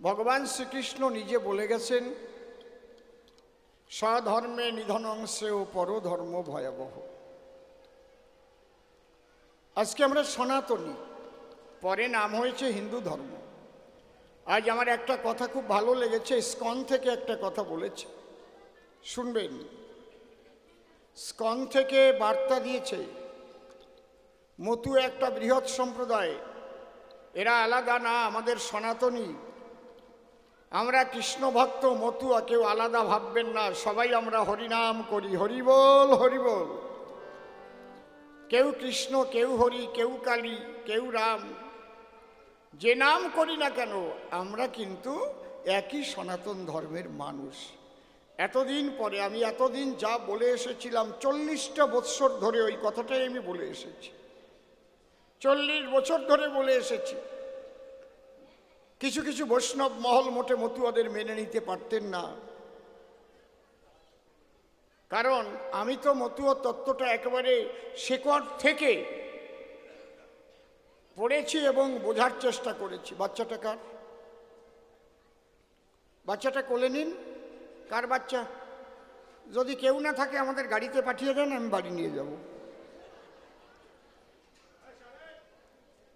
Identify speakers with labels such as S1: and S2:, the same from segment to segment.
S1: ভগবান শ্রীকৃষ্ণ নিজে বলে গেছেন, স্বধর্মে নিধনং শ্রেয় পরধর্ম ভয়াবহ। আজকে আমরা সনাতনী, পরে নাম হয়েছে হিন্দু ধর্ম। আজ আমার একটা কথা খুব ভালো লেগেছে, স্কন থেকে একটা কথা বলেছে, শুনবেন। স্কন থেকে বার্তা দিয়েছে, মতু একটা বৃহৎ সম্প্রদায়, এরা আলাদা না, আমাদের সনাতনী, আমরা কৃষ্ণ ভক্ত, মতুয়া কেউ আলাদা ভাববেন না, সবাই আমরা হরিনাম করি, হরিবল হরিবল। কেউ কৃষ্ণ, কেউ হরি, কেউ কালী, কেউ রাম, যে নাম করি না কেন আমরা কিন্তু একই সনাতন ধর্মের মানুষ। এতদিন পরে আমি এতদিন যা বলে এসেছিলাম, 40টা বৎসর ধরে ওই কথাটাই আমি বলে এসেছি, 40 বছর ধরে বলে এসেছি। কিছু কিছু বৈষ্ণব মহল মোটে মতুয়াদের মেনে নিতে পারতেন না, কারণ আমি তো মতুয়া তত্ত্বটা একেবারে শেকড় থেকে পড়েছি এবং বোঝার চেষ্টা করেছি। বাচ্চাটা কার? বাচ্চাটা কোলে নিন। কার বাচ্চা? যদি কেউ না থাকে আমাদের গাড়িতে পাঠিয়ে দেন, আমি বাড়ি নিয়ে যাব।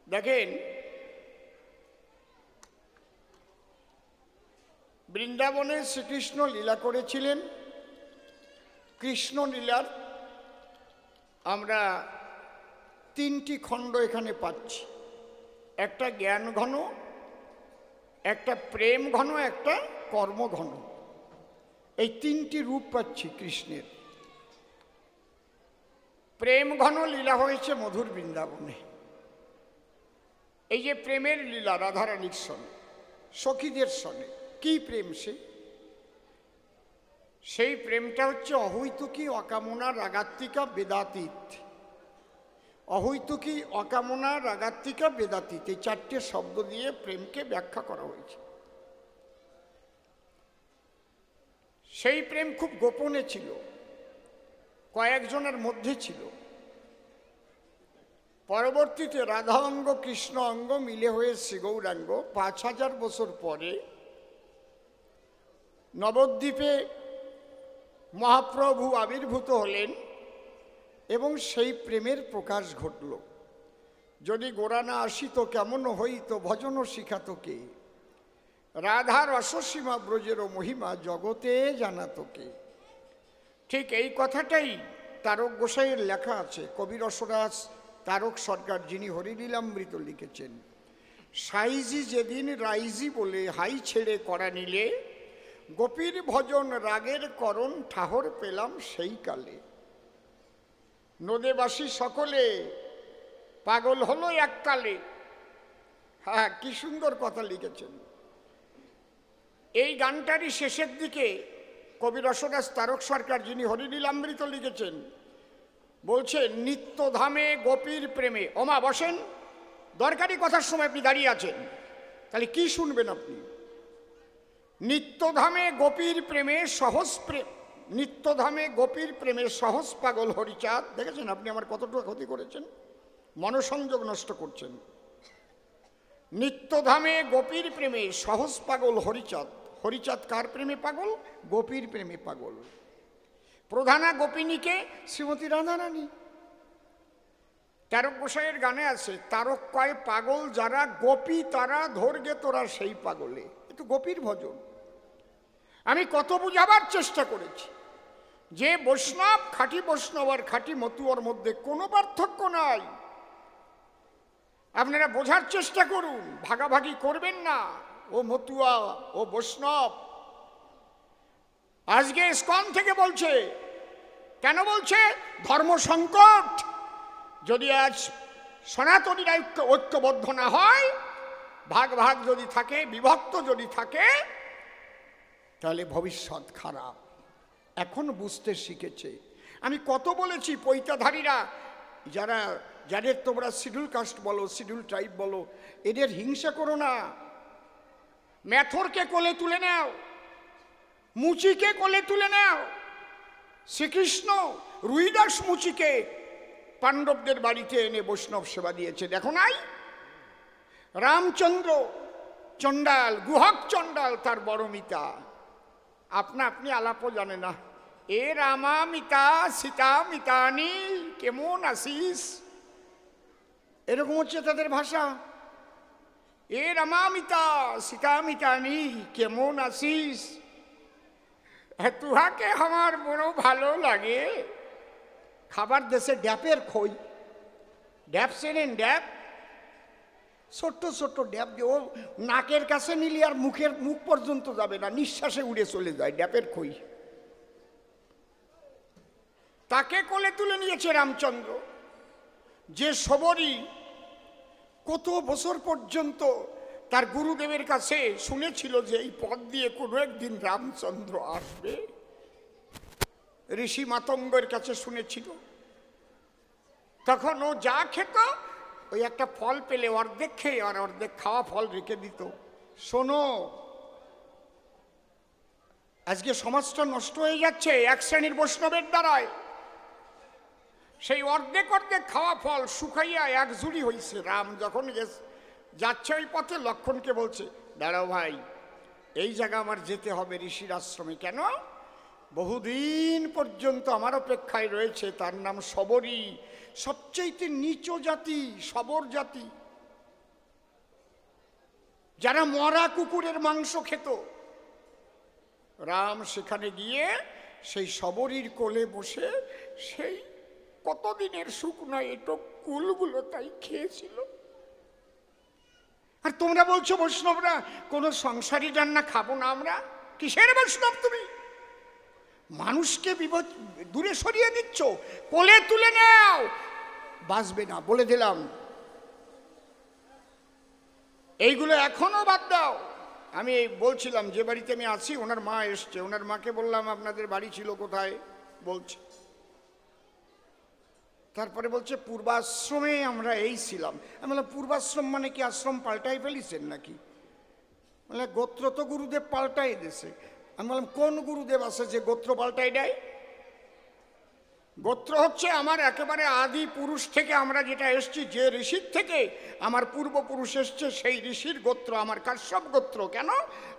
S1: দেখেন, বৃন্দাবনে শ্রীকৃষ্ণ লীলা করেছিলেন। কৃষ্ণ লীলার আমরা 3টি খণ্ড এখানে পাচ্ছি, একটা জ্ঞান ঘন, একটা প্রেম ঘন, একটা কর্ম ঘন। এই 3টি রূপ পাচ্ছি কৃষ্ণের। প্রেম ঘন লীলা হয়েছে মধুর বৃন্দাবনে। এই যে প্রেমের লীলা রাধারানীর সঙ্গে, সখীদের সঙ্গে, কি প্রেম সেই প্রেমটা হচ্ছে অহৈতুকী, অকামনা, রাগাত্মিকা, বেদাতীত। অহৈতুকী, অকামনা, রাগাত্মিকা, বেদাতীত, এই 4টে শব্দ দিয়ে প্রেমকে ব্যাখ্যা করা হয়েছে। সেই প্রেম খুব গোপনে ছিল, কয়েকজনের মধ্যে ছিল। পরবর্তীতে রাধা অঙ্গ কৃষ্ণ অঙ্গ মিলে হয়ে শ্রীগৌরাঙ্গ 5000 বছর পরে নবদ্বীপে মহাপ্রভু আবির্ভূত হলেন এবং সেই প্রেমের প্রকাশ ঘটল। যদি গোরা না আসিত কেমন হইত, ভজন শিখাত কে, রাধার অসসীমা ব্রজের মহিমা জগতে জানাত কে। ঠিক এই কথাটাই তারক গোসাইয়ের লেখা আছে। কবি রসরাজ তারক সরকার, যিনি হরিলীলামৃত লিখেছেন, সাইজি যেদিন রাইজি বলে হাই ছেড়ে করা নিলে, গোপীর ভজন রাগের করণ ঠাহর পেলাম সেই কালে। নদেবাসী সকলে পাগল হলো এককালে। হ্যাঁ, কি সুন্দর কথা লিখেছেন। এই গানটারই শেষের দিকে কবি রসরাজ তারক সরকার, যিনি হরিলীলামৃত লিখেছেন, বলছেন নিত্যধামে গোপীর প্রেমে। ওমা বসেন, দরকারি কথার সময় আপনি দাঁড়িয়ে আছেন, তাহলে কি শুনবেন আপনি? নিত্যধামে গোপীর প্রেমে সহজ প্রেম, নিত্যধামে গোপীর প্রেমে সহজ পাগল হরিচাঁদ। দেখেছেন আপনি আমার কতটুকু ক্ষতি করেছেন, মনসংযোগ নষ্ট করছেন। নিত্যধামে গোপীর প্রেমে সহজ পাগল হরিচাঁদ। হরিচাঁদ কার প্রেমে পাগল? গোপীর প্রেমে পাগল। প্রধানা গোপিনীকে শ্রীমতী রাধারানী। তারক গোসাইয়ের গানে আছে, তারক কয় পাগল যারা, গোপী তারা, ধরগে তোরা সেই পাগলে। একটু গোপীর ভজন। আমি কত বুঝাবার চেষ্টা করেছি যে বৈষ্ণব, খাঁটি বৈষ্ণব আর খাঁটি মতুয়ার মধ্যে কোনো পার্থক্য নাই। আপনারা বোঝার চেষ্টা করুন, ভাগাভাগি করবেন না। ও মতুয়া, ও বৈষ্ণব। আজকে ইসকন থেকে বলছে, কেন বলছে? ধর্ম সংকট। যদি আজ সনাতনীরা ঐক্যবদ্ধ না হয়, ভাগ ভাগ যদি থাকে, বিভক্ত যদি থাকে, তাহলে ভবিষ্যৎ খারাপ। এখন বুঝতে শিখেছে। আমি কত বলেছি, পৈতাধারীরা যাদের তোমরা শিডিউল কাস্ট বলো, শিডিউল ট্রাইব বলো, এদের হিংসা করো না। ম্যাথরকে কোলে তুলে নাও, মুচিকে কোলে তুলে নাও। শ্রীকৃষ্ণ রুইদাস মুচিকে পাণ্ডবদের বাড়িতে এনে বৈষ্ণব সেবা দিয়েছে, দেখো নাই? রামচন্দ্র চণ্ডাল, গুহক চণ্ডাল তার বড় মিতা। আপনি আলাপও জানে না। এ রামা মিতা সীতা মিতানি কেমন আসিস, এরকম হচ্ছে তাদের ভাষা। এ রামা মিতা সীতা মিতানি কেমন আসিস, তুহাকে আমার বড় ভালো লাগে। খাবার দেশে ড্যাপের খই, ড্যাপ চেনেন? ড্যাপ ছোট্ট ছোট্ট ড্যাপ দিয়ে, ও নাকের কাছে নিলে আর মুখ পর্যন্ত যাবে না, নিঃশ্বাসে উড়ে চলে যায়, ড্যাপের খই। তাকে কোলে তুলে নিয়েছে রামচন্দ্র, যে শবরী কত বছর পর্যন্ত তার গুরুদেবের কাছে শুনেছিল যে এই পথ দিয়ে কোনো একদিন রামচন্দ্র আসবে। ঋষি মাতঙ্গের কাছে শুনেছিল। তখন ও যা খেত, ওই একটা ফল পেলে অর্ধেক খেয়ে আর অর্ধেক খাওয়া ফল রেখে দিত। শোনো, আজকে সমাজটা নষ্ট হয়ে যাচ্ছে এক শ্রেণীর বৈষ্ণবের দ্বারায়। সেই অর্ধেক অর্ধেক খাওয়া ফল শুকাইয়া এক জুড়ি হয়েছে। রাম যখন যাচ্ছে ওই পথে, লক্ষ্মণকে বলছে, দাঁড়াও ভাই, এই জায়গা আমার যেতে হবে ঋষির আশ্রমে। কেন? বহুদিন পর্যন্ত আমার অপেক্ষায় রয়েছে, তার নাম শবরী, সবচেয়ে নিচু জাতি, শবর জাতি, যারা মরা কুকুরের মাংস খেত। রাম সেখানে গিয়ে সেই শবরীর কোলে বসে সেই কতদিনের শুকনো এটো কুলগুলো তাই খেয়েছিল। আর তোমরা বলছো বৈষ্ণবরা কোনো সংসারী রান্না খাবো না আমরা। কিসের বৈষ্ণব তুমি? মানুষকে দূরে সরিয়ে দিচ্ছ, কোলে তুলে নাও, বাঁচবে না বলে দিলাম। এইগুলো এখনো বাদ দাও। আমি বলছিলাম যে বাড়িতে আমি আছি, ওনার মা এসছে, ওনার মাকে বললাম আপনাদের বাড়ি ছিল কোথায়, বলছে। তারপরে বলছে পূর্বাশ্রমে আমরা এই ছিলাম। আমি বললাম পূর্বাশ্রম মানে কি আশ্রম পাল্টাই ফেলিছেন নাকি? বলে গোত্র তো গুরুদেব পাল্টাই দিয়েছে। আমি বললাম কোন গুরুদেব আছে যে গোত্র পাল্টাই দেয়? গোত্র হচ্ছে আমার একেবারে আদি পুরুষ থেকে আমরা যেটা এসছি, যে ঋষির থেকে আমার পূর্বপুরুষ এসছে সেই ঋষির গোত্র আমার কাশ্যপ গোত্র। কেন?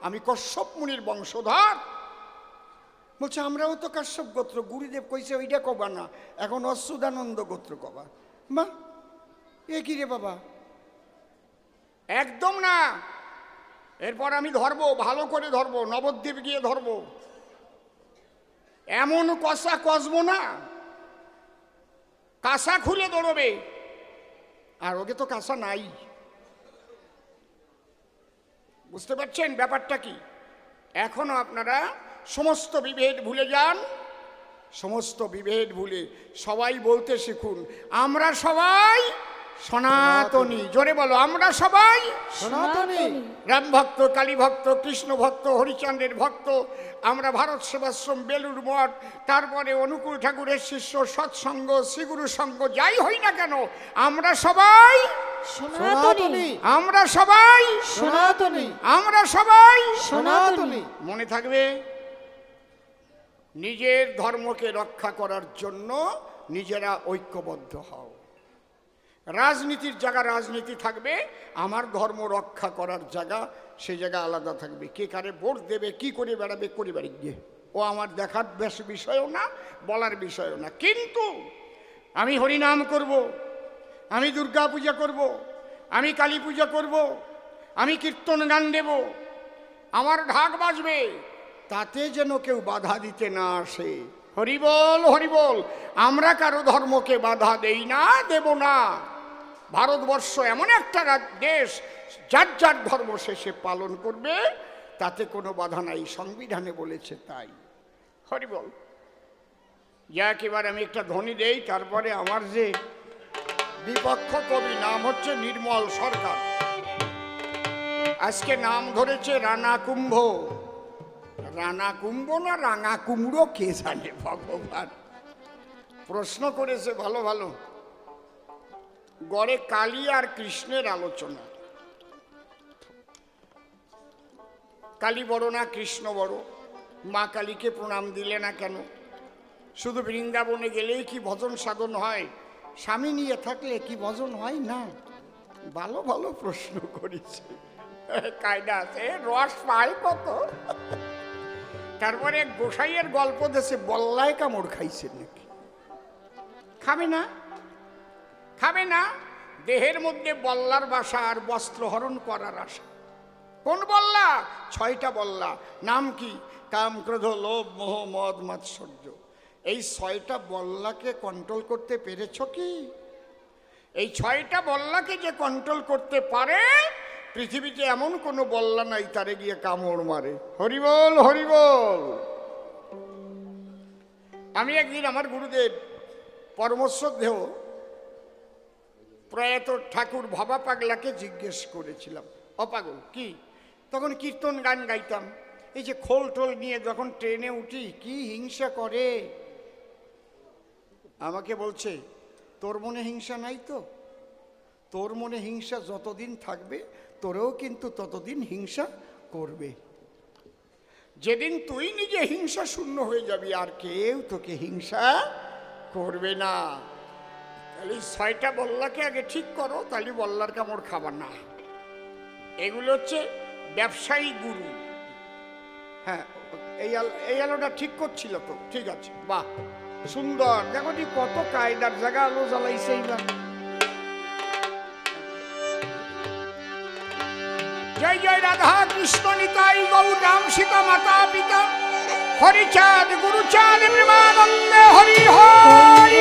S1: আমি কশ্যপ মুনির বংশধর। বলছে আমরাও তো কাশ্যপ গোত্র। গুরুদেব কইছে ওইটা কবা না, এখন অচ্যুতানন্দ গোত্র কবা। মা এ কি রে বাবা, একদম না। এরপর আমি ধরবো, ভালো করে ধরবো, নবদ্বীপ গিয়ে ধরবো। এমন কষা কষবো না, কাঁসা খুলে দৌড়বে। আর ওকে তো কাঁসা নাই। বুঝতে পারছেন ব্যাপারটা কি? এখনো আপনারা সমস্ত বিভেদ ভুলে যান। সমস্ত বিভেদ ভুলে সবাই বলতে শিখুন, আমরা সবাই সনাতনী। জোরে বলো, আমরা সবাই
S2: সনাতনী।
S1: রাম ভক্ত, কালী ভক্ত, কৃষ্ণ ভক্ত, হরিচন্দ্রের ভক্ত। আমরা ভারত সেবাশ্রম, বেলুর মঠ, তারপরে অনুকূল ঠাকুরের শিষ্য, সৎসঙ্গ, শ্রীগুরু সঙ্গ, যাই হই না কেন, আমরা সবাই
S2: সনাতনী।
S1: আমরা সবাই
S2: সনাতনী।
S1: আমরা সবাই
S2: সনাতনী।
S1: মনে থাকবে, নিজের ধর্মকে রক্ষা করার জন্য নিজেরা ঐক্যবদ্ধ হও। রাজনীতির জায়গা রাজনীতি থাকবে, আমার ধর্ম রক্ষা করার জায়গা সেই জায়গা আলাদা থাকবে। কে কারে ভোট দেবে, কি করে বেড়াবে, করে বেড়ে গিয়ে, ও আমার দেখার বেশ বিষয়ও না, বলার বিষয়ও না। কিন্তু আমি হরিনাম করব, আমি দুর্গা পূজা করব, আমি কালী পূজা করব, আমি কীর্তন গান দেব, আমার ঢাক বাজবে, তাতে যেন কেউ বাধা দিতে না আসে। হরিবল হরিবল। আমরা কারো ধর্মকে বাধা দেই না, দেব না। ভারতবর্ষ এমন একটা দেশ, যার যার ধর্ম সে পালন করবে, তাতে কোনো বাধা নাই, সংবিধানে বলেছে তাই। হরিবল। যাক, এবার আমি একটা ধ্বনি দেই, তারপরে আমার যে বিপক্ষ কবি, নাম হচ্ছে নির্মল সরকার, আজকে নাম ধরেছে রানা কুম্ভ। রানা কুম্ভ না রাঙা কুমড়ো কে জানে ভগবান। প্রশ্ন করেছে ভালো ভালো। গড়ে কালী আর কৃষ্ণের আলোচনা। কালী বড় না কৃষ্ণ বড়? মা কালীকে প্রণাম দিলে না কেন? শুধু বৃন্দাবনে গেলেই কি ভজন সাধন হয়? স্বামী নিয়ে থাকলে কি ভজন হয় না? ভালো ভালো প্রশ্ন করেছে। কায়দা আছে, রস পায় কত। তারপরে গোসাইয়ের গল্প দেশে বল্লায় কামড় খাইছে নাকি? খাবে না, খাবে না। দেহের মধ্যে বল্লার বাসা আর বস্ত্র হরণ করার আশা। কোন বল্লা? 6টা বল্লা। নাম কি? কাম, ক্রোধ, লোভ, মোহ, মদ, মাৎসর্য। এই 6টা বল্লাকে কন্ট্রোল করতে পেরেছ কি? এই 6টা বল্লাকে যে কন্ট্রোল করতে পারে, পৃথিবীতে এমন কোনো বল্লা নাই তারে গিয়ে কামড় মারে। হরিবল হরিবল। আমি একদিন আমার গুরুদেব পরমশ্রদ্ধেয় প্রয়াত ঠাকুর ভবা পাগলাকে জিজ্ঞেস করেছিলাম, অপাগল কি? তখন কীর্তন গান গাইতাম। এই যে খোল টোল নিয়ে যখন ট্রেনে উঠি কি হিংসা করে। আমাকে বলছে, তোর মনে হিংসা নাই তো? তোর মনে হিংসা যতদিন থাকবে তোরেও কিন্তু ততদিন হিংসা করবে। যেদিন তুই নিজে হিংসা শূন্য হয়ে যাবি আর কেউ তোকে হিংসা করবে না। তাহলে 6টা বল্লাকে আগে ঠিক করো, তাহলে বল্লার কামড় খাবার না। এগুলো হচ্ছে ব্যবসায়ী গুরু। হ্যাঁ, এই আলোটা ঠিক করছিল তো? ঠিক আছে, বাহ, সুন্দর। দেখো ঠিক কত কায়দার জায়গা আলো জ্বালাইছে। জয় জয় রাধা কৃষ্ণ নিতাই গৌরাম সীতা মাতা পিতা হরিচাঁদ গুরুচাঁদ প্রেমানন্দে হরি হরি।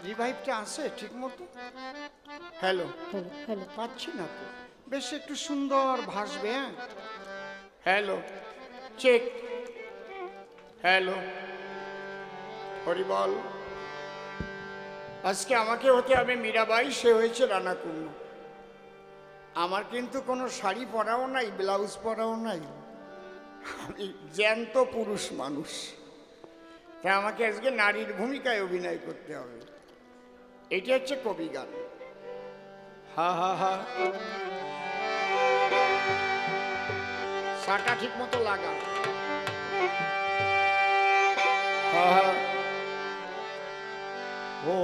S1: রিভাইভটা আছে ঠিক মতো? হ্যালো হ্যালো, পাচ্ছি না তো। বেশ একটু সুন্দর ভাসবে। হ্যাঁ, হ্যালো চেক। হ্যালো, হরিবল। আজকে আমাকে হতে হবে মীরাবাই, সে হয়েছে রানাকুণ্ড। আমার কিন্তু কোনো শাড়ি পরাও নাই, ব্লাউজ পরাও নাই। আমি জ্যান্ত পুরুষ মানুষ, তাই আমাকে আজকে নারীর ভূমিকায় অভিনয় করতে হবে। এটা হচ্ছে কবি গান। হা হা হা, সাটা ঠিক মতো লাগা। হা হা, ও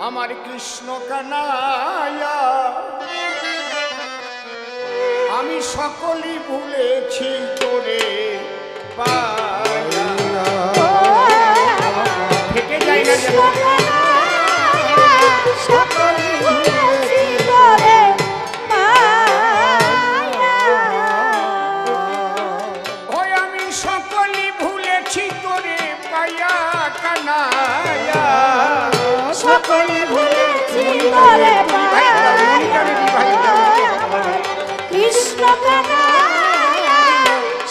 S1: আমার কৃষ্ণ কানাইয়া, আমি সকলই ভুলেছি তোরে পাইয়া। থেকে যাই না সকলই ভুলেছি তোরে পাইয়া। ওই আমি সকলই ভুলেছি তোরে পাইয়া কানাইয়া, সকলই ভুলেছি তোরে পাইয়া কৃষ্ণ কানাইয়া,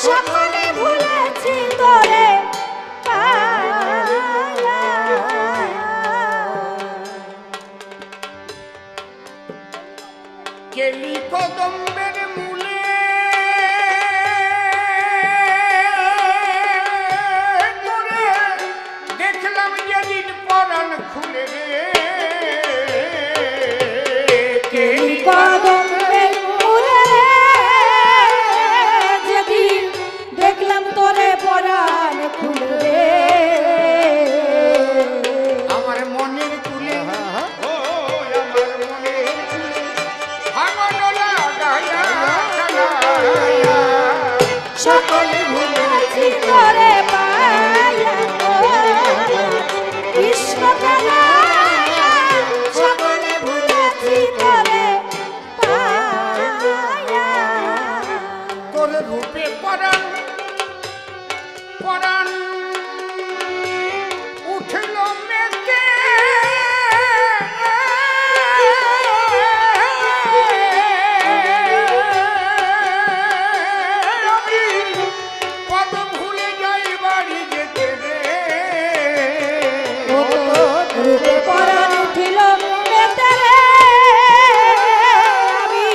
S1: সকলে ভুলেছি তোরে পাইয়া। কেলি কদম্বের মূলে তোরে দেখলাম যেদিন পরাণ খুলে রে। কেলি কদম্বের দেখলাম তোরে পরাণ খুলবে, আমার মনের কুলে, ও আমার মনের কুলে ভাঙন লাগায়া কানাইয়া, সকলে ভুলেছি তোরে পাইয়া কৃষ্ণ কানাইয়া, সকলে ভুলেছি তোরে পাইয়া। তোরে রূপে পরাণ পরাণ উঠল মেতে, আমি পদ ভুলে যাই বাড়ি যেতে রে। রূপে পরাণ উঠিল মেতে রে, আমি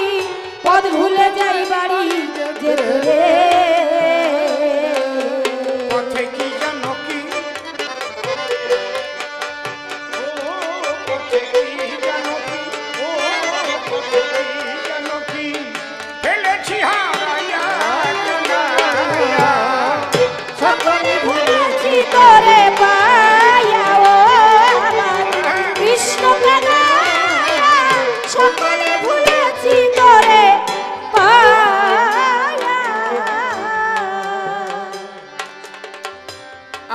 S1: পদ ভুলে যাই বাড়ি যেতে রে।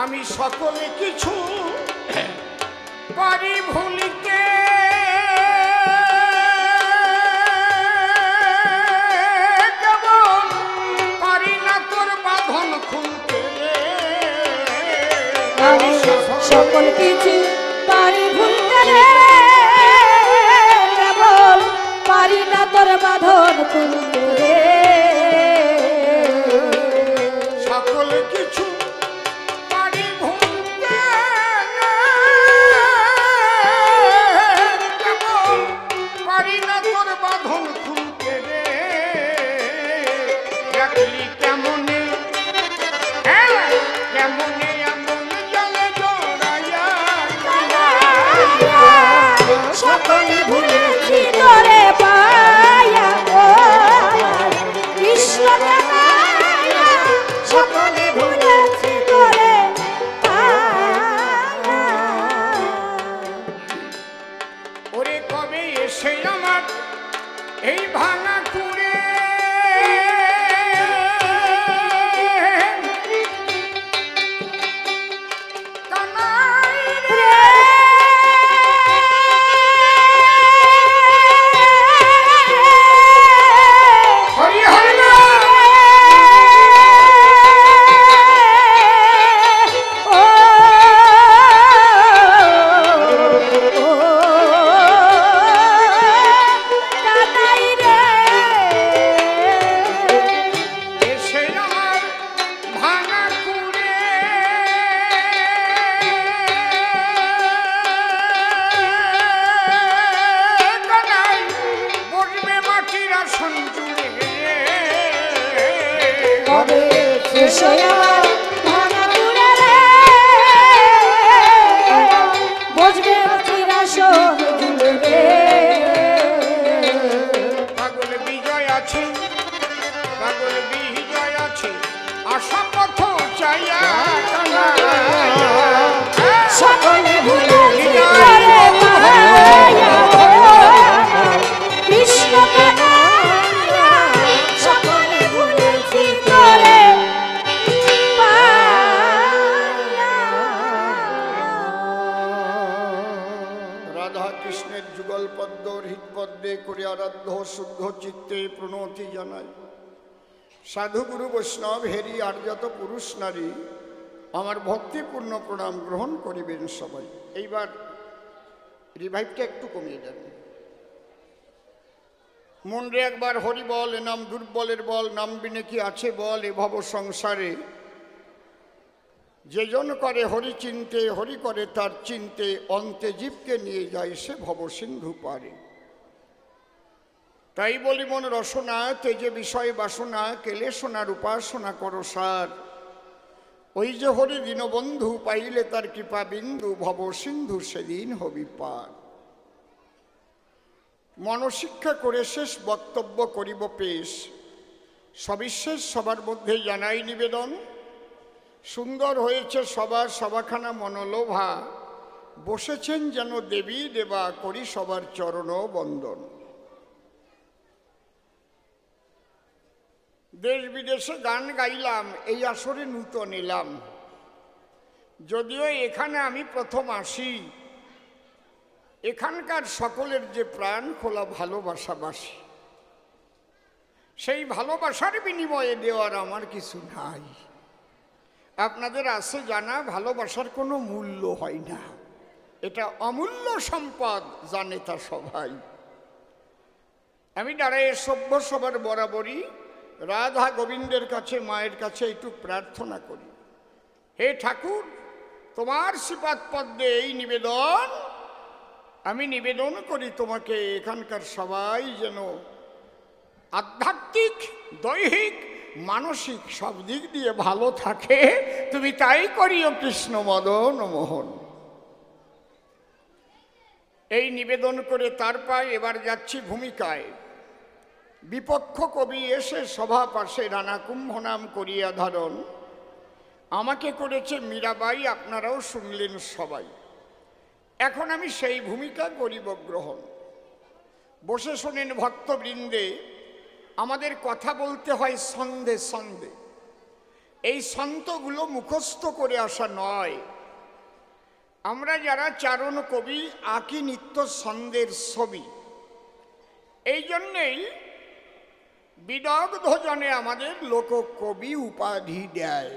S1: আমি সকলে কিছু পারি ভুলিতে, কেমন পারি না তোর বাঁধন খুলতে।
S3: আমি সকল কিছু পারি ভুলতে রে, কেবল পারি না তোর বাঁধন খুলতে রে।
S1: সকল কিছু পারি ভুলতে, কেবল পারি না তোর বাঁধন খুলতে রে। রাখলি কেমনে, কেমনে এমন জলে জড়াইয়া,
S3: সকল ভুলেছি তোরে পায়া গো কৃষ্ণ কানাইয়া, সকলে ভুলেছি তোরে পায়া।
S1: ওরে কবে এসে আমার এই ভাঙা কুড়ে, কানাই রে, হরি হরি না। এসে আমার ভাঙা কুড়ে, কানাই বসবে মাটির আসন জুড়ে।
S3: বসবে চিরাসন জুড়ে।
S1: পাগল বিজয় আছে, পাগল বিজয় আছে, আশা পথ চাইয়া,
S3: সকলে ভুলেছি তোরে পায়া গো কৃষ্ণ কানাইয়া, সকলে ভুলেছি তোরে পায়া।
S1: রাধা কৃষ্ণের যুগল পদ্ম হৃৎপদ্মে করে আরাধ্য শুদ্ধ চিত্তে প্রণতি জানাই। সাধু গুরু বৈষ্ণব হেরি আর যত পুরুষ নারী আমার ভক্তিপূর্ণ প্রণাম গ্রহণ করিবেন সবাই। এইবার রিভাইভটা একটু কমিয়ে দেন। মনরে একবার হরি বল, এ নাম দুর্বলের বল, নাম বিনে কি আছে বল এ ভব সংসারে। যে জন করে হরি চিনতে, হরি করে তার চিনতে, অন্তে জীবকে নিয়ে যায় সে ভব সিন্ধু পারে। তাই বলি মন রসনা তেজে বিষয় বাসনা, কেলে সোনার উপাসনা করো সার। ওই যে হরি দীনবন্ধু পাইলে তার কৃপা বিন্দু, ভব সিন্ধু সেদিন হবি পার। মনশিক্ষা করে শেষ বক্তব্য করিব পেশ, সবিশেষ সবার মধ্যে জানাই নিবেদন। সুন্দর হয়েছে সবার সভাখানা মনোলোভা, বসেছেন যেন দেবী দেবা, করি সবার চরণ বন্দন। দেশ বিদেশে গান গাইলাম, এই আসরে নূতন এলাম। যদিও এখানে আমি প্রথম আসি, এখানকার সকলের যে প্রাণ খোলা ভালোবাসাবাসী, সেই ভালোবাসার বিনিময়ে দেওয়ার আমার কিছু নাই। আপনাদের আছে জানা, ভালোবাসার কোনো মূল্য হয় না, এটা অমূল্য সম্পদ, জানে তা সবাই। আমি দাঁড়ায় সভ্য সবার বরাবরই রাধা গোবিন্দের কাছে, মায়ের কাছে একটু প্রার্থনা করি। হে ঠাকুর, তোমার শ্রীপাদ পদ্মে এই নিবেদন আমি নিবেদন করি তোমাকে, এখানকার সবাই যেন আধ্যাত্মিক, দৈহিক, মানসিক সব দিক দিয়ে ভালো থাকে, তুমি তাই করিও কৃষ্ণ মদন মোহন। এই নিবেদন করে তারপর এবার যাচ্ছি ভূমিকায়। বিপক্ষ কবি এসে সভা পাশে রানা কুম্ভ নাম করিয়া ধারণ, আমাকে করেছে মীরাবাই, আপনারাও শুনলেন সবাই। এখন আমি সেই ভূমিকা করিব গ্রহণ। বসে শোনেন ভক্তবৃন্দে, আমাদের কথা বলতে হয় সন্ধে সন্ধে। এই ছন্দগুলো মুখস্থ করে আসা নয়। আমরা যারা চারণ কবি আঁকি নিত্য ছন্দের ছবি। এই জন্যেই বিদগ্ধ জনে আমাদের লোককবি উপাধি দেয়।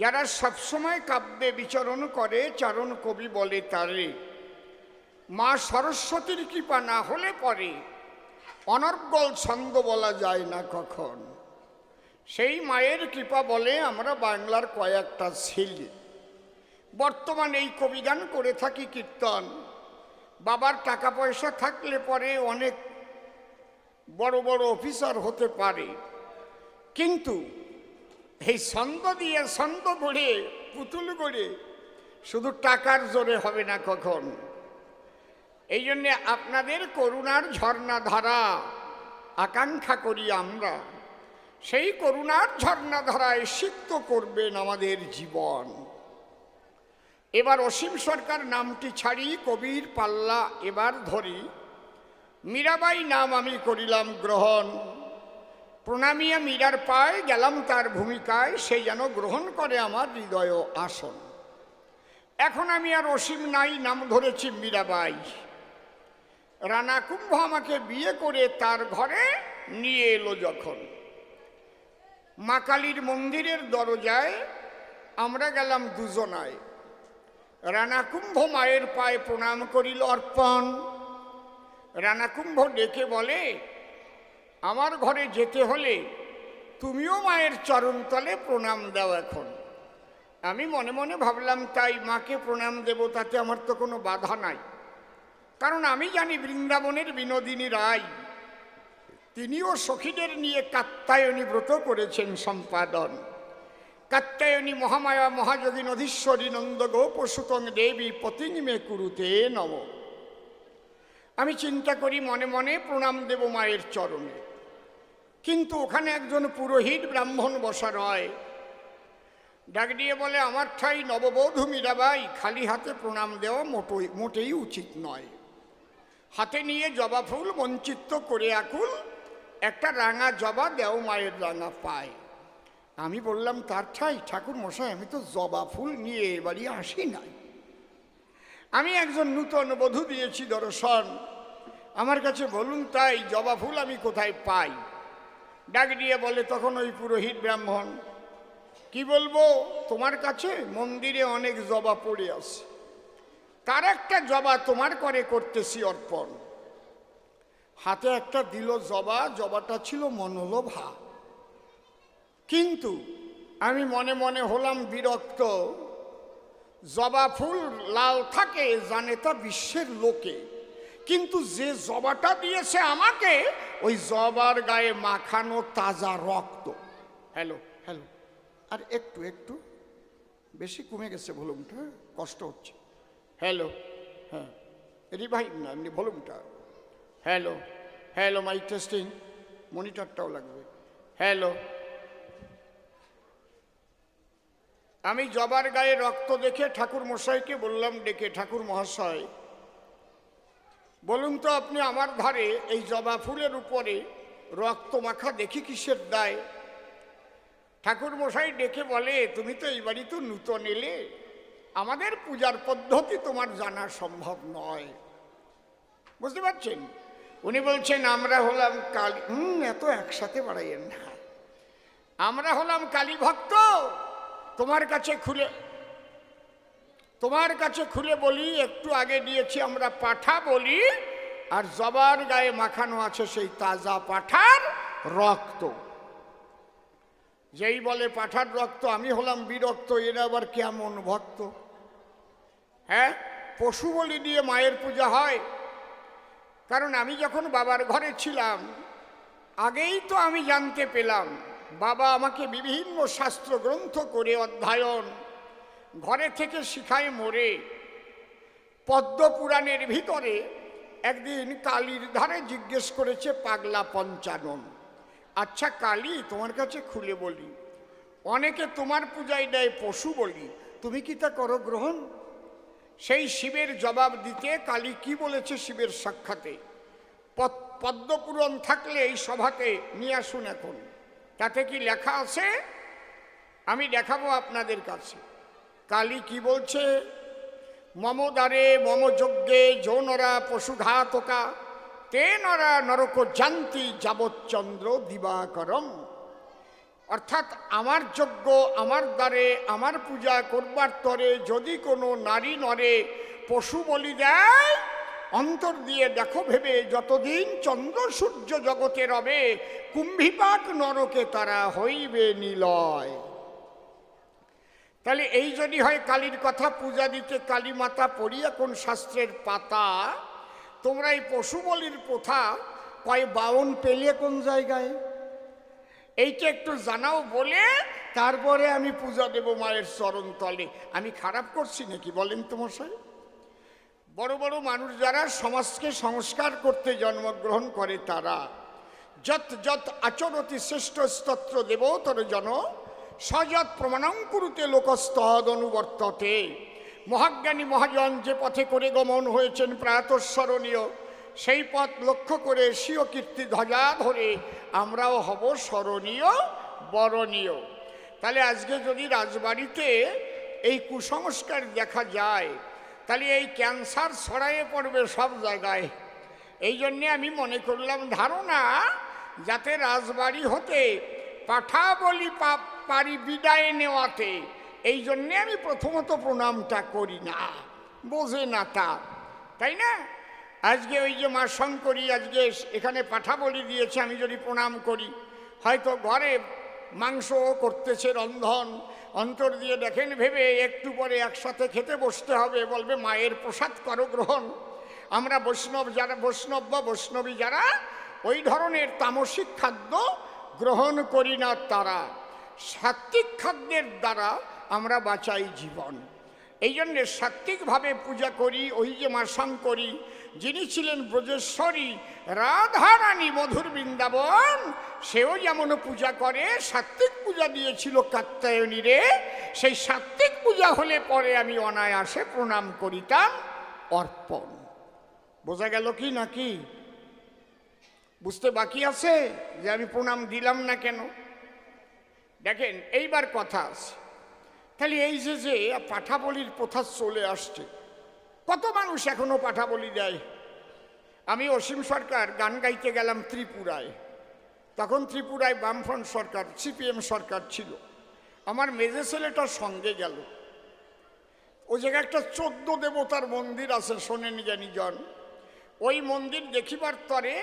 S1: যারা সবসময় কাব্যে বিচরণ করে চারণ কবি বলে তারে। মা সরস্বতীর কৃপা না হলে পরে অনর্গল ছন্দ বলা যায় না কখন। সেই মায়ের কৃপা বলে আমরা বাংলার কয়েকটা ছেলে বর্তমানে এই কবিগান করে থাকি, কীর্তন। বাবার টাকা পয়সা থাকলে পরে অনেক বড় বড় অফিসার হতে পারে, কিন্তু এই ছন্দ দিয়ে ছন্দ গড়ে পুতুল গড়ে শুধু টাকার জোরে হবে না কখন। এই জন্যে আপনাদের করুণার ঝর্ণাধারা আকাঙ্ক্ষা করি আমরা। সেই করুণার ঝর্ণাধারায় সিক্ত করবেন আমাদের জীবন। এবার অসীম সরকার নামটি ছাড়ি, কবির পাল্লা এবার ধরি। মীরাবাই নাম আমি করিলাম গ্রহণ, প্রণামিয়া মীরার পায় গেলাম তার ভূমিকায়, সে যেন গ্রহণ করে আমার হৃদয় আসন। এখন আমি আর অসীম নাই, নাম ধরেছি মীরাবাই। রানা কুম্ভ আমাকে বিয়ে করে তার ঘরে নিয়ে এলো যখন, মা কালীর মন্দিরের দরজায় আমরা গেলাম দুজনায়। রানা কুম্ভ মায়ের পায়ে প্রণাম করিল অর্পণ। রানা কুম্ভ ডেকে বলে, আমার ঘরে যেতে হলে তুমিও মায়ের চরণতলে প্রণাম দাও এখন। আমি মনে মনে ভাবলাম, তাই মাকে প্রণাম দেব, তাতে আমার তো কোনো বাধা নাই। কারণ আমি জানি বৃন্দাবনের বিনোদিনী রায় তিনিও সখীদের নিয়ে কাত্যায়নী ব্রত করেছেন সম্পাদন। কাত্যায়নী মহামায়া মহাযোগী নধীশ্বরী নন্দ গোপসুতং দেবী পতিং মে কুরুতে নম। আমি চিন্তা করি মনে মনে প্রণাম দেব মায়ের চরণে, কিন্তু ওখানে একজন পুরোহিত ব্রাহ্মণ বসা রয়। ডাক দিয়ে বলে, আমার ঠাই নববধূ মীরাবাই, খালি হাতে প্রণাম দেওয়া মোটেই উচিত নয়। হাতে নিয়ে জবা ফুল বঞ্চিত করে আকুল একটা রাঙা জবা দেও মায়ের রাঙা পায়। আমি বললাম, তার ঠাই ঠাকুর মশাই, আমি তো জবা ফুল নিয়ে এবারই আসি নাই। আমি একজন নূতন বধূ দিয়েছি দর্শন, আমার কাছে বলুন তাই জবা ফুল আমি কোথায় পাই? ডাক দিয়ে বলে তখন ওই পুরোহিত ব্রাহ্মণ, কি বলবো, তোমার কাছে মন্দিরে অনেক জবা পড়ে আছে, তার একটা জবা তোমার করে করতেছি অর্পণ। হাতে একটা দিল জবা, জবাটা ছিল মনোলোভা। কিন্তু আমি মনে মনে হলাম বিরক্ত। জবা ফুল লাল থাকে জানে তা বিশ্বের লোকে, কিন্তু যে জবাটা দিয়েছে আমাকে, ওই জবার গায়ে মাখানো তাজা রক্ত। হ্যালো হ্যালো, আর একটু একটু বেশি কমে গেছে ভলিউমটা, কষ্ট হচ্ছে। হ্যালো, হ্যাঁ রিভাইভ না, এমনি ভলিউমটা। হ্যালো হ্যালো, মাইক টেস্টিং, মনিটরটাও লাগবে। হ্যালো, আমি জবার গায়ে রক্ত দেখে ঠাকুর মশাইকে বললাম ডেকে, ঠাকুর মহাশয় বলুন তো আপনি আমার ধারে এই জবা ফুলের উপরে রক্ত মাখা দেখি কিসের দায়? ঠাকুর মশাই ডেকে বলে, তুমি তো এই বাড়ি তো নূতন এলে, আমাদের পূজার পদ্ধতি তোমার জানা সম্ভব নয়। বুঝতে পারছেন? উনি বলছেন, আমরা হলাম কালী। এত একসাথে বাড়াইয়েন না, আমরা হলাম কালী ভক্ত। তোমার কাছে খুলে বলি, একটু আগে দিয়েছি আমরা পাঠা বলি, আর জবার গায়ে মাখানো আছে সেই তাজা পাঠার রক্ত। যেই বলে পাঠার রক্ত, আমি হলাম বিরক্ত, এরা আবার কেমন ভক্ত? হ্যাঁ, পশু বলি দিয়ে মায়ের পূজা হয়? কারণ আমি যখন বাবার ঘরে ছিলাম, আগেই তো আমি জানতে পেলাম, বাবা আমাকে বিভিন্ন শাস্ত্র গ্রন্থ করে অধ্যয়ন ঘরে থেকে শিখায় মোরে। পদ্মপুরাণের ভিতরে একদিন কালীর ধারে জিজ্ঞেস করেছে পাগলা পঞ্চানন, আচ্ছা কালী, তোমার কাছে খুলে বলি, অনেকে তোমার পূজায় দেয় পশু বলি, তুমি কি তা করো গ্রহণ? সেই শিবের জবাব দিতে কালী কি বলেছে শিবের সাক্ষাতে, পদ্মপুরাণ থাকলে এই সভাতে নিয়ে আসুন এখন। তাতে কি লেখা আছে? আমি দেখাবো আপনাদের কাছে। কালী কি বলছে? মম দ্বারে মম যজ্ঞে যৌনরা পশুঘাতকা তে নরা নরক জান্তি যাবচ্চন্দ্র দিবাকরম। অর্থাৎ আমার যজ্ঞ, আমার দ্বারে, আমার পূজা করবার তরে যদি কোনো নারী নরে পশু বলি দেয়, অন্তর দিয়ে দেখো ভেবে যতদিন চন্দ্র সূর্য জগতে রবে, কুম্ভীপাক নরকে তারা হইবে নিলয়। তাহলে এই যদি হয় কালীর কথা, পূজা দিতে কালী মাতা পড়িয়া কোন শাস্ত্রের পাতা, তোমরা এই পশু বলির প্রথা কয় 52 পেলে কোন জায়গায়, এইটা একটু জানাও বলে তারপরে আমি পূজা দেব মায়ের চরণ তলে। আমি খারাপ করছি নাকি বলেন তো মশাই? বড় বড় মানুষ যারা সমাজকে সংস্কার করতে জন্মগ্রহণ করে, তারা যত যত আচরতি শ্রেষ্ঠ স্তত্র দেবতর জন সযৎ প্রমাণং কুরুতে লোকস্তদ অনুবর্ততে। মহাজ্ঞানী মহাজন যে পথে করে গমন হয়েছেন প্রাতঃস্মরণীয়, সেই পথ লক্ষ্য করে স্বীয় কীর্তি ধ্বজা ধরে আমরাও হব স্মরণীয় বরণীয়। তাহলে আজকে যদি রাজবাড়িতে এই কুসংস্কার দেখা যায়, তাহলে এই ক্যান্সার ছড়াইয়ে পড়বে সব জায়গায়। এই জন্যে আমি মনে করলাম ধারণা, যাতে রাজবাড়ি হতে পাঠা বলি পারি বিদায় নেওয়াতে, এই জন্যে আমি প্রথমত প্রণামটা করি না, বোঝে না তা, তাই না? আজকে ওই যে মা শঙ্করী আজকে এখানে পাঠা বলি দিয়েছে, আমি যদি প্রণাম করি, হয়তো ঘরে মাংস করতেছে রন্ধন, অন্তর দিয়ে দেখেন ভেবে একটু পরে একসাথে খেতে বসতে হবে, বলবে মায়ের প্রসাদ করো গ্রহণ। আমরা বৈষ্ণব যারা, বৈষ্ণব বা বৈষ্ণবী যারা ওই ধরনের তামসিক খাদ্য গ্রহণ করি না, তারা সাত্ত্বিক খাদ্যের দ্বারা আমরা বাঁচাই জীবন। এই জন্যে সাত্ত্বিকভাবে পূজা করি। ওই যে মা শঙ্করী, যিনি ছিলেন ব্রজেশ্বরী রাধারানী মধুর বৃন্দাবন, সেও যেমন পূজা করে, সাত্ত্বিক পূজা দিয়েছিল কাত্যায়নী রে। সেই সাত্ত্বিক পূজা হলে পরে আমি অনায়াসে প্রণাম করিতাম অর্পণ। বোঝা গেল কি নাকি? বুঝতে বাকি আছে যে আমি প্রণাম দিলাম না কেন? দেখেন এইবার কথা আছে। তাহলে এই যে যে পাঠা বলির প্রথা চলে আসছে, কত মানুষ এখনো পাঠা বলি দেয়। আমি অসীম সরকার গান গাইতে গেলাম ত্রিপুরায়, তখন ত্রিপুরায় বামফ্রন্ট সরকার, সিপিএম সরকার ছিল। আমার মেজে ছেলেটার সঙ্গে গেল। ওই জায়গায় একটা 14 দেবতার মন্দির আছে, শোনেন জ্ঞানীজন। ওই মন্দির দেখিবার তরে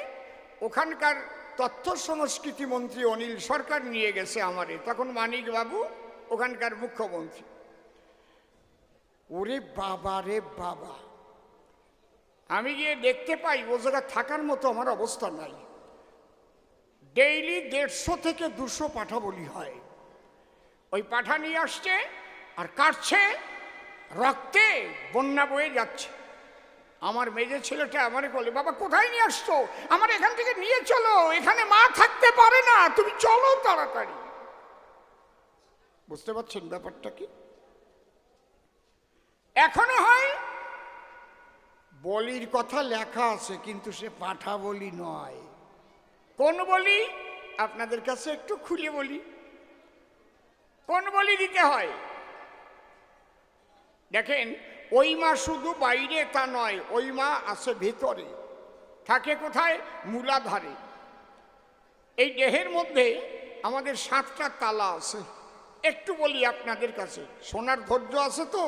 S1: ওখানকার তথ্য সংস্কৃতি মন্ত্রী অনিল সরকার নিয়ে গেছে আমারে, তখন মানিক বাবু ওখানকার মুখ্যমন্ত্রী। ওরে বাবা রে বাবা, আমি গিয়ে দেখতে পাই ও জায়গা থাকার মতো আমার অবস্থা নাই। ডেইলি 150 থেকে 200 পাঠা বলি হয়। ওই পাঠা নিয়ে আসছে আর কাটছে, রক্তে বন্যা বয়ে যাচ্ছে। আমার মেজে ছেলেটা আমারে বলে, বাবা কোথায় নিয়ে আসছো? আমার এখান থেকে নিয়ে চলো, এখানে মা থাকতে পারে না, তুমি চলো তাড়াতাড়ি। বুঝতে পারছেন ব্যাপারটা কি? এখনো হয় বলির কথা লেখা আছে, কিন্তু সে পাঠা বলি নয়। কোন বলি? আপনাদের কাছে একটু খুলে বলি, কোন বলি দিতে হয়। দেখেন, ওই মা শুধু বাইরে তা নয়, ওই মা আছে ভেতরে। থাকে কোথায়? মূলাধারে। এই দেহের মধ্যে আমাদের 7টা তালা আছে। একটু বলি আপনাদের কাছে, শোনার ধৈর্য আছে তো?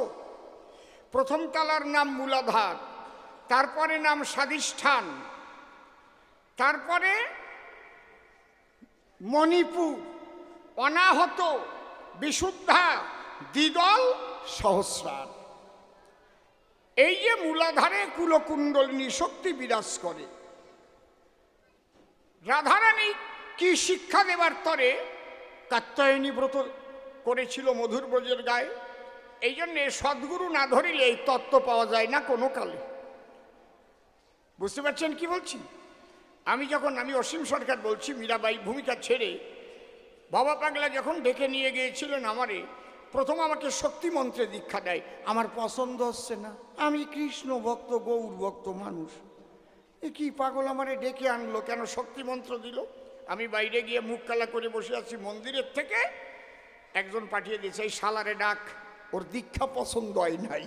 S1: প্রথম তালার নাম মূলাধার, তারপরে নাম স্বাধিষ্ঠান, তারপরে মণিপুর, অনাহত, বিশুদ্ধা, দ্বিদল, সহস্রার। এই যে মূলাধারে কুলকুণ্ডলিনী শক্তি বিরাজ করে। রাধারানী কি শিক্ষা দেবার তরে কাত্যায়নী ব্রত করেছিল মধুর ব্রজের গায়ে। এই জন্যে সদ্গুরু না ধরিলে এই তত্ত্ব পাওয়া যায় না কোনো কালে। বুঝতে পারছেন কি বলছি? আমি অসীম সরকার বলছি, মীরাবাই ভূমিকা ছেড়ে বাবা পাগলা যখন ডেকে নিয়ে গিয়েছিলেন আমারে, প্রথম আমাকে শক্তি মন্ত্রে দীক্ষা দেয়। আমার পছন্দ হচ্ছে না, আমি কৃষ্ণ ভক্ত, গৌর ভক্ত মানুষ। এ কি পাগল আমারে ডেকে আনলো, কেন শক্তি মন্ত্র দিল? আমি বাইরে গিয়ে মুখ কালা করে বসে আছি। মন্দিরের থেকে একজন পাঠিয়ে দিয়েছে, এই শালারে ডাক, ওর দীক্ষা পছন্দ হয় নাই।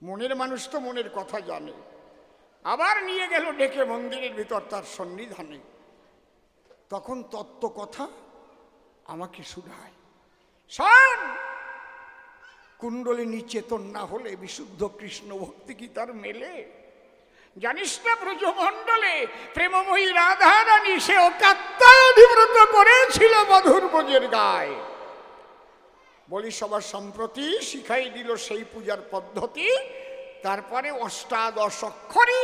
S1: মনের মানুষ তো মনের কথা জানে। আবার নিয়ে গেল ডেকে মন্দিরের ভিতর তার সন্নিধানে। তখন তত্ত্ব কথা আমাকে শুধায়, শোন, কুণ্ডলিনী চেতন না হলে বিশুদ্ধ কৃষ্ণ ভক্তি কি তার মেলে? জানিস না ব্রজমণ্ডলে প্রেমময়ী রাধা রানী সে অকাত্যায়নিব্রত করেছিল মধুর ব্রজের গায়ে। বলি সবার সম্প্রতি শিখাই দিল সেই পূজার পদ্ধতি, তারপরে অষ্টাদশ অক্ষরী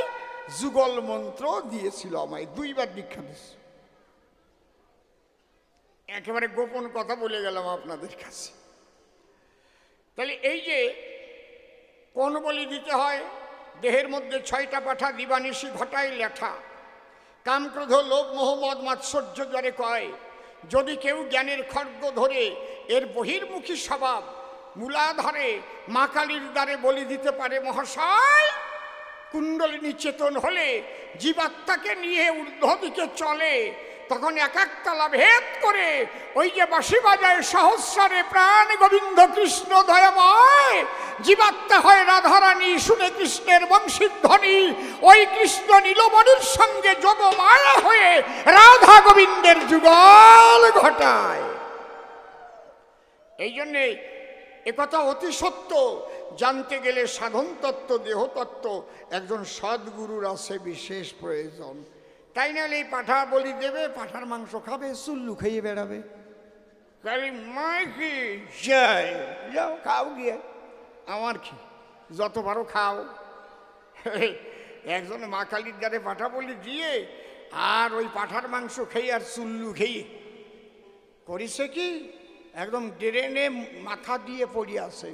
S1: যুগল মন্ত্র দিয়েছিল আমায়, 2 বার দীক্ষা দিয়েছে। একেবারে গোপন কথা বলে গেলাম আপনাদের কাছে। তাহলে এই যে কোন বলি দিতে হয়, দেহের মধ্যে 6টা পাঠা দিবানিশি ঘটায় লেঠা, কামক্রোধ লোভ মোহ মদ মাৎসর্য জ্বরে কয়। যদি কেউ জ্ঞানের খড়গ ধরে এর বহির্মুখী স্বভাব মূলাধারে মা কালীর দ্বারে বলি দিতে পারে মহাশয়। কুণ্ডলিনী চেতন হলে জীবাত্মাকে নিয়ে ঊর্ধ্ব দিকে চলে, তখন এক একতলা ভেদ করে ওই যে বাঁশি বাজায় সহস্রে প্রাণ গোবিন্দ কৃষ্ণ দয়াময়, জীবাত্মা হয় রাধারানী, শুনে কৃষ্ণের বংশীধ্বনি। ওই কৃষ্ণ নীলমণির সঙ্গে যোগমায়া হয়ে রাধা গোবিন্দের যুগল ঘটায়। এই জন্যে একথা অতি সত্য। জানতে গেলে সাধন তত্ত্ব দেহতত্ত্ব একজন সদ্গুরুর আছে বিশেষ প্রয়োজন। তাই নাহলে এই পাঠা বলি দেবে, পাঠার মাংস খাবে, চুল্লু খেয়ে বেড়াবে। কালি মাইকি যাই, যাও খাও গিয়ে, আমার কি, যত পারো খাও। একজন মা কালীর দ্বারে পাঠা বলি দিয়ে আর ওই পাঠার মাংস খেয়ে আর চুল্লু খেয়ে করিছে কি, একদম ড্রেনে মাথা দিয়ে পড়ে আছে,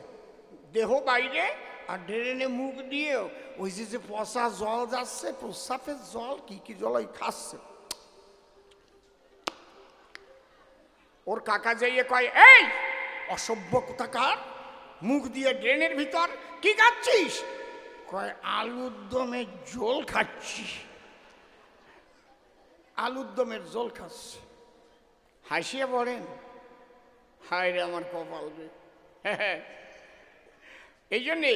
S1: দেহ বাইরে আর ড্রেনে মুখ দিয়ে ওই যে পচা জল যাচ্ছে, প্রস্রাবের জল, কি কি জল ওই খাচ্ছে। ওর কাকা যাইয়ে কয়, এই অসভ্য কোথাকার, মুখ দিয়ে ড্রেনের ভিতর কি খাচ্ছিস? কয় আলুর দমের জল খাচ্ছি। আলুর দমের জল খাচ্ছে। হাসিয়ে পড়েন, হায় রে আমার কপাল রে। এই জন্যে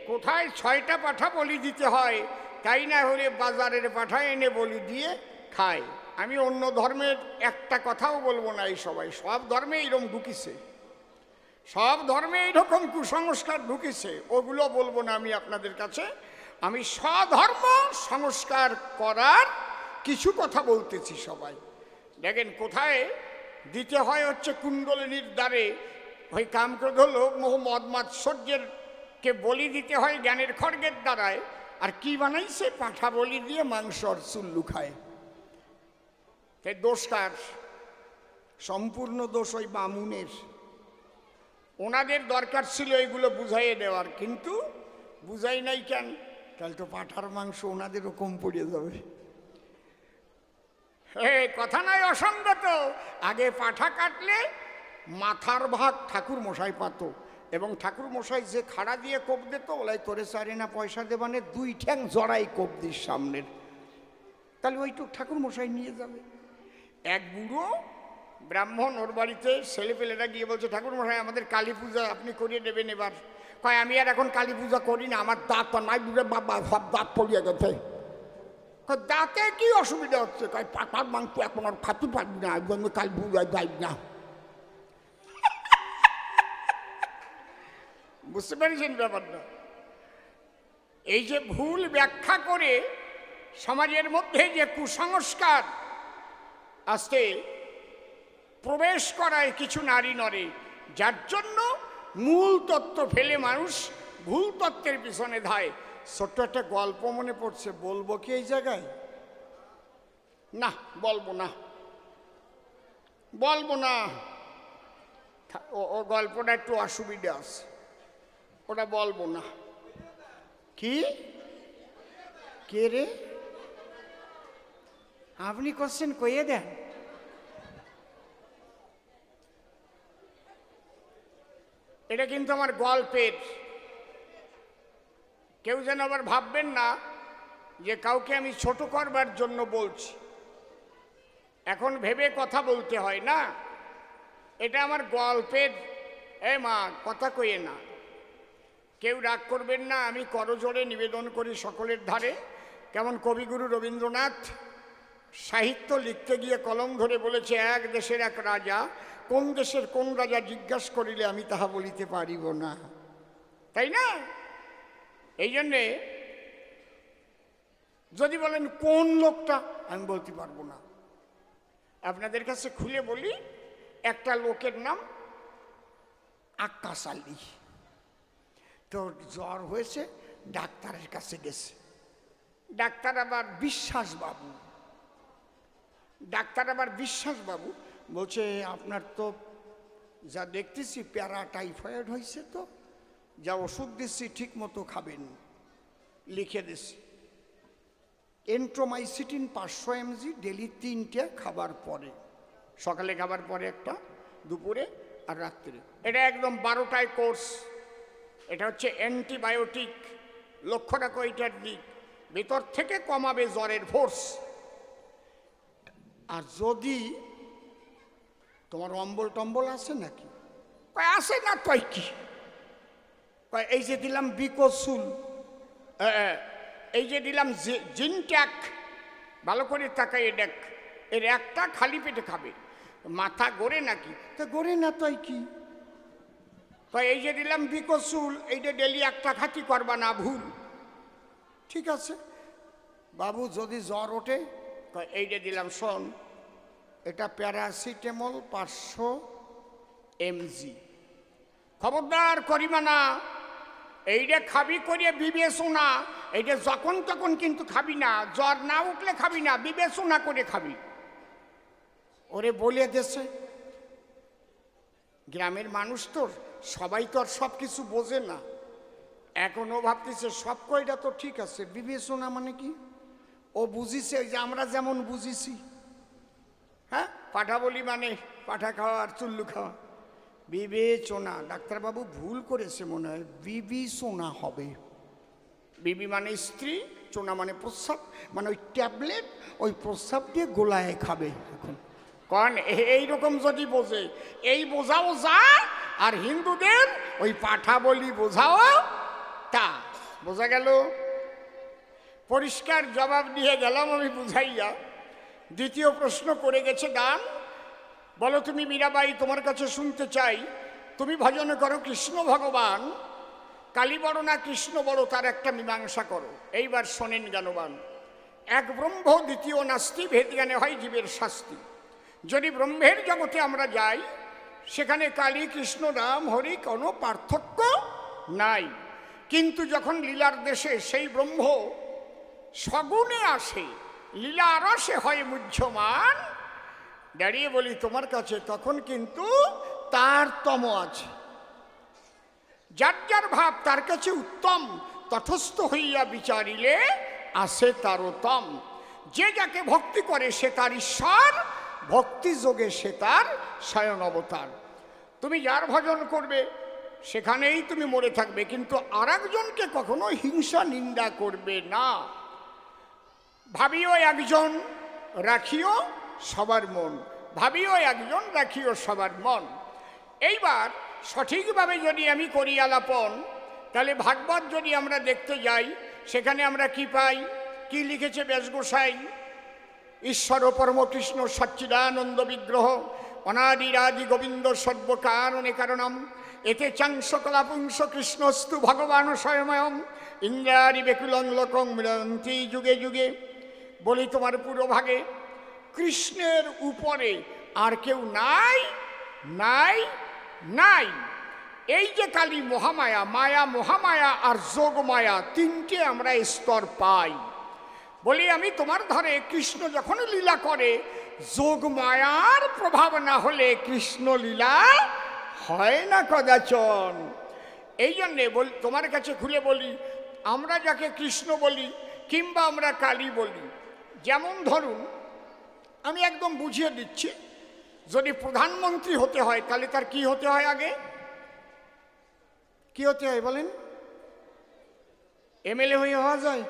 S1: কোথায় 6টা পাঠা বলি দিতে হয়, তাই না হলে বাজারের পাঠা এনে বলি দিয়ে খায়। আমি অন্য ধর্মের একটা কথাও বলবো না। এই সবাই সব ধর্মে এইরকম ঢুকিছে, সব ধর্মে এইরকম কুসংস্কার ঢুকিছে, ওগুলো বলবো না আমি আপনাদের কাছে। আমি স্বধর্ম সংস্কার করার কিছু কথা বলতেছি। সবাই দেখেন কোথায় দিতে হয়, হচ্ছে কুণ্ডলিনীর দ্বারে ওই কামক্রোধ লোভ মোহ মদ মাৎসর্যের কে বলি দিতে হয় জ্ঞানের খড়গের দ্বারায়। আর কি বানাইছে, পাঠা বলি দিয়ে মাংস আর চুল্লু খায়। তাই দোষ কার? সম্পূর্ণ দোষ ওই বামুনের। ওনাদের দরকার ছিল এগুলো বুঝাইয়ে দেওয়ার, কিন্তু বুঝাই নাই কেন? তাহলে তো পাঠার মাংস ওনাদেরও কম পড়ে যাবে। কথা নয় অসঙ্গত। আগে পাঠা কাটলে মাথার ভাগ ঠাকুর মশাই পাত, এবং ঠাকুর মশাই যে খাড়া দিয়ে কোপ দিত, ওলাই তোরে চারে না পয়সা দেবানে 2 ঠ্যাং জড়াই কোপ দিস সামনের, তাহলে ওইটুক ঠাকুর মশাই নিয়ে যাবে। এক বুড়ো ব্রাহ্মণ, ওর বাড়িতে ছেলেপেলেরা গিয়ে বলছে, ঠাকুর মশাই আমাদের কালী পূজা আপনি করিয়ে দেবেন এবার। কয় আমি আর এখন কালী পূজা করি না, আমার দাঁত নাই বুড়ে বাবা, সব দাঁত পড়িয়ে গেছে। দাঁতে কি অসুবিধা হচ্ছে? কয় পাঠার মাংস এখন আর খাতে পারবি না, কালী পূজায় যাই না। বুঝতে পেরেছেন ব্যাপারটা? এই যে ভুল ব্যাখ্যা করে সমাজের মধ্যে যে কুসংস্কার আসতে প্রবেশ করায় কিছু নারী নরে, যার জন্য মূল তত্ত্ব ফেলে মানুষ ভুল তত্ত্বের পিছনে ধায়। ছোট্ট একটা গল্প মনে পড়ছে, বলবো কি এই জায়গায়? না, বলবো না, বলবো না। ও গল্পটা একটু অসুবিধা আছে, ওটা বলবো না। কি কে রে আপনি কোশ্চেন কইয়ে দেন? এটা কিন্তু আমার গল্পের, কেউ যেন আবার ভাববেন না যে কাউকে আমি ছোট করবার জন্য বলছি। এখন ভেবে কথা বলতে হয় না। এটা আমার গল্পের। এই মা, কথা কইয়ে না, কেউ রাগ করবেন না। আমি করজোড়ে নিবেদন করি সকলের ধারে, কেমন কবিগুরু রবীন্দ্রনাথ সাহিত্য লিখতে গিয়ে কলম ধরে বলেছে, এক দেশের এক রাজা, কোন দেশের কোন রাজা জিজ্ঞাসা করিলে আমি তাহা বলিতে পারিব না। তাই না? এই জন্যে যদি বলেন কোন লোকটা, আমি বলতে পারবো না। আপনাদের কাছে খুলে বলি, একটা লোকের নাম আক্কাস আলী। তোর জ্বর হয়েছে, ডাক্তারের কাছে গেছে। ডাক্তার আবার বিশ্বাস বাবু বলছে, আপনার তো যা দেখতেছি প্যারা টাইফয়েড হয়েছে, তো যা ওষুধ দিচ্ছি ঠিক মতো খাবেন। লিখে দিচ্ছি এন্ট্রোমাইসিটিন 500 mg ডেলি 3টে খাবার পরে, সকালে খাবার পরে একটা, দুপুরে আর রাত্রে। এটা একদম 12টায় কোর্স। এটা হচ্ছে অ্যান্টিবায়োটিক। লক্ষ্য রাখো এইটার দিক, ভেতর থেকে কমাবে জ্বরের ফোর্স। আর যদি তোমার অম্বল টম্বল আছে নাকি, কয় আছে না, তয় কি, কয় এই যে দিলাম বিকোসুল, এই যে দিলাম জিনট্যাক, ভালো করে তাকাই দেখ, এর একটা খালি পেটে খাবে। মাথা গড়ে নাকি, তো গড়ে না, তয় কি, কয় এই যে দিলাম বিকোসুল, এইটা ডেলি একটা খাতি করবা না, ভুল। ঠিক আছে বাবু, যদি জ্বর ওঠে, কয় এইটা দিলাম, শোন এটা প্যারাসিটামল 500 mg, খবরদার করিবা না, এইটা খাবি করিয়ে বিবেচনা, এইটা যখন তখন কিন্তু খাবি না, জ্বর না উঠলে খাবি না, বিবেচনা করে খাবি। ওরে বলে দেশে গ্রামের মানুষ তো, সবাই তো আর সব কিছু বোঝে না। এখনও ভাবতেছে সব কয়টা তো ঠিক আছে, বিবেচনা মানে কি? ও বুঝিছে ওই যে আমরা যেমন বুঝিছি, হ্যাঁ, পাঠা বলি মানে পাঠা খাওয়া আর চুল্লু খাওয়া। বিবেচনা, ডাক্তারবাবু ভুল করেছে মনে হয়, বিবেচনা হবে। বিবি মানে স্ত্রী, চোনা মানে প্রস্রাব, মানে ওই ট্যাবলেট, ওই প্রস্রাব দিয়ে গোলায় খাবে। এখন কারণ এইরকম যদি বোঝে, এই বোঝাও যা, আর হিন্দুদের ওই পাঠা বলি বোঝাও তা। বোঝা গেল? পরিষ্কার জবাব দিয়ে গেলাম আমি বুঝাইয়া। দ্বিতীয় প্রশ্ন করে গেছে গান, বলো তুমি মীরাবাই, তোমার কাছে শুনতে চাই, তুমি ভজন করো কৃষ্ণ ভগবান, কালী বড় না কৃষ্ণ বড়, তার একটা মীমাংসা করো। এইবার শোনেন জ্ঞানবান, এক ব্রহ্ম, দ্বিতীয় নাস্তি, ভেদ জ্ঞানে হয় জীবের শাস্তি। যদি ব্রহ্মের জগতে আমরা যাই, সেখানে কালী কৃষ্ণ রাম হরি কোনো পার্থক্য নাই। কিন্তু যখন লীলার দেশে সেই ব্রহ্ম সগুণে আসে, লীলা রসে হয় মুহ্যমান, দাঁড়িয়ে বলি তোমার কাছে, তখন কিন্তু তার তম আছে। যার যার ভাব তার কাছে উত্তম, তটস্থ হইয়া বিচারিলে আসে তারতম। যে যাকে ভক্তি করে সে তার ঈশ্বর, ভক্তি যোগে সে তার স্বয়ং অবতার। তুমি যার ভজন করবে সেখানেই তুমি মরে থাকবে, কিন্তু আর একজনকে কখনো হিংসা নিন্দা করবে না। ভাবিও একজন, রাখিও সবার মন, ভাবিও একজন, রাখিও সবার মন। এইবার সঠিকভাবে যদি আমি করি আলাপন, তাহলে ভাগবত যদি আমরা দেখতে যাই, সেখানে আমরা কি পাই? কি লিখেছে ব্যাসগোসাই? ঈশ্বর পরম কৃষ্ণ সচ্চিদানন্দ বিগ্রহ, অনাদিরাদি গোবিন্দ সর্বকারণে কারণম, এতে চাংস কলাপুংস কৃষ্ণস্তু ভগবান স্বয়ময়ম, ইন্দ্রারি বেকুলং লোকং মৃন্তি যুগে যুগে। বলি তোমার পুরোভাগে কৃষ্ণের উপরে আর কেউ নাই, নাই, নাই। এই যে কালী মহামায়া, মায়া মহামায়া আর যোগ মায়া, তিনটে আমরা স্তর পাই। বলি আমি তোমার ধরে কৃষ্ণ যখন লীলা করে, যোগ মায়ার প্রভাব না হলে কৃষ্ণ লীলা হয় না কদাচন। এই জন্যে তোমার কাছে খুলে বলি, আমরা যাকে কৃষ্ণ বলি কিংবা আমরা কালী বলি, যেমন ধরুন আমি একদম বুঝিয়ে দিচ্ছি, যদি প্রধানমন্ত্রী হতে হয় তাহলে তার কি হতে হয়? আগে কি হতে হয় বলেন? এমএলএ হয়ে হওয়া যায়?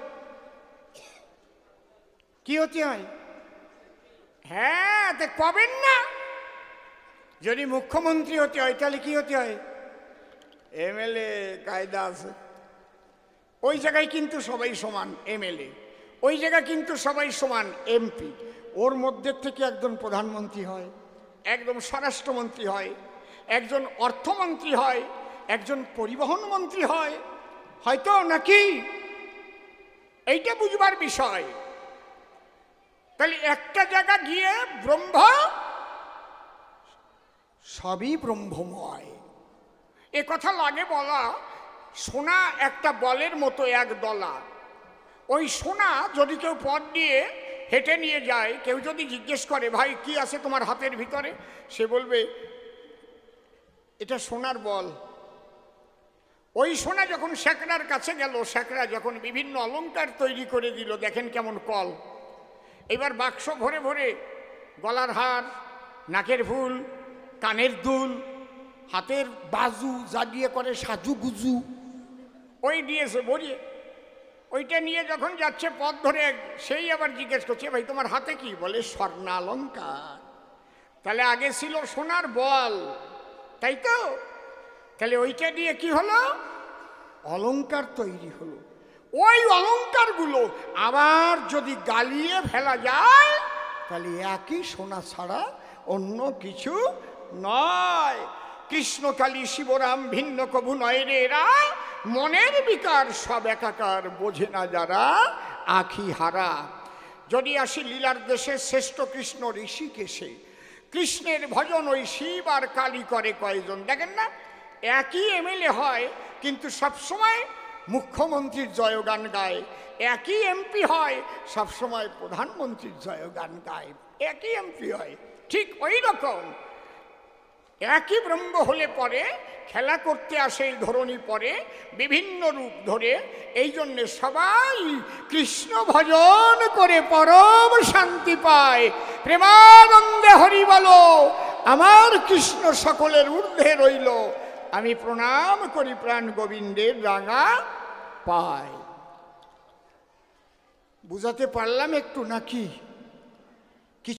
S1: কি হতে হয়? হ্যাঁ, তে কবেন না, যদি মুখ্যমন্ত্রী হতে হয় তাহলে কি হতে হয়? এমএলএ কায়দা আছে। ওই জায়গায় কিন্তু সবাই সমান এমএলএ, ওই জায়গায় কিন্তু সবাই সমান এমপি। ওর মধ্যে থেকে একজন প্রধানমন্ত্রী হয়, একজন স্বরাষ্ট্রমন্ত্রী হয়, একজন অর্থমন্ত্রী হয়, একজন পরিবহন মন্ত্রী হয়, হয়তো নাকি? এইটা বুঝবার বিষয়। তাহলে একটা জায়গা গিয়ে ব্রহ্ম, সবই ব্রহ্মময়। এ কথা লাগে বলা। সোনা একটা বলের মতো এক দলা। ওই সোনা যদি কেউ পথ দিয়ে হেঁটে নিয়ে যায়, কেউ যদি জিজ্ঞেস করে ভাই কি আছে তোমার হাতের ভিতরে, সে বলবে এটা সোনার বল। ওই সোনা যখন শেকড়ার কাছে গেল, শেকড়া যখন বিভিন্ন অলংকার তৈরি করে দিল, দেখেন কেমন কল। এবার বাক্স ভরে ভরে গলার হার, নাকের ফুল, কানের দুল, হাতের বাজু, যা দিয়ে করে সাজুগুজু, ওই দিয়েছে ভরিয়ে। ওইটা নিয়ে যখন যাচ্ছে পথ ধরে, সেই আবার জিজ্ঞেস করছে ভাই তোমার হাতে কি? বলে স্বর্ণালঙ্কার। তাহলে আগে ছিল সোনার বল, তাই তো? তাহলে ওইটা দিয়ে কি হলো? অলংকার তৈরি হলো। ওই অলংকারগুলো আবার যদি গালিয়ে ফেলা যায়, তাহলে একই সোনা ছাড়া অন্য কিছু নয়। কৃষ্ণকালী শিবরাম ভিন্ন কভু নয় রে এরা, মনের বিকার সব একাকার, বোঝে না যারা আখি হারা। যদি আসি লীলার দেশে, শ্রেষ্ঠ কৃষ্ণ ঋষিকেশে, কৃষ্ণের ভজন ওই শিব আর কালী করে কয়জন। দেখেন না, একই এমএলএ হয় কিন্তু সবসময় মুখ্যমন্ত্রীর জয়গান গায়, একই এমপি হয় সবসময় প্রধানমন্ত্রীর জয়গান গায়, একই এমপি হয়। ঠিক ওই রকম একই ব্রহ্ম হলে পরে খেলা করতে আসে এই ধরনী পরে বিভিন্ন রূপ ধরে। এই জন্যে সবাই কৃষ্ণ ভজন করে পরম শান্তি পায়। প্রেমানন্দে হরি বলো, আমার কৃষ্ণ সকলের ঊর্ধ্বে রইল। আমি প্রণাম করি প্রাণ গোবিন্দের রাঙা পায়। বুঝাতে পারলাম একটু নাকি?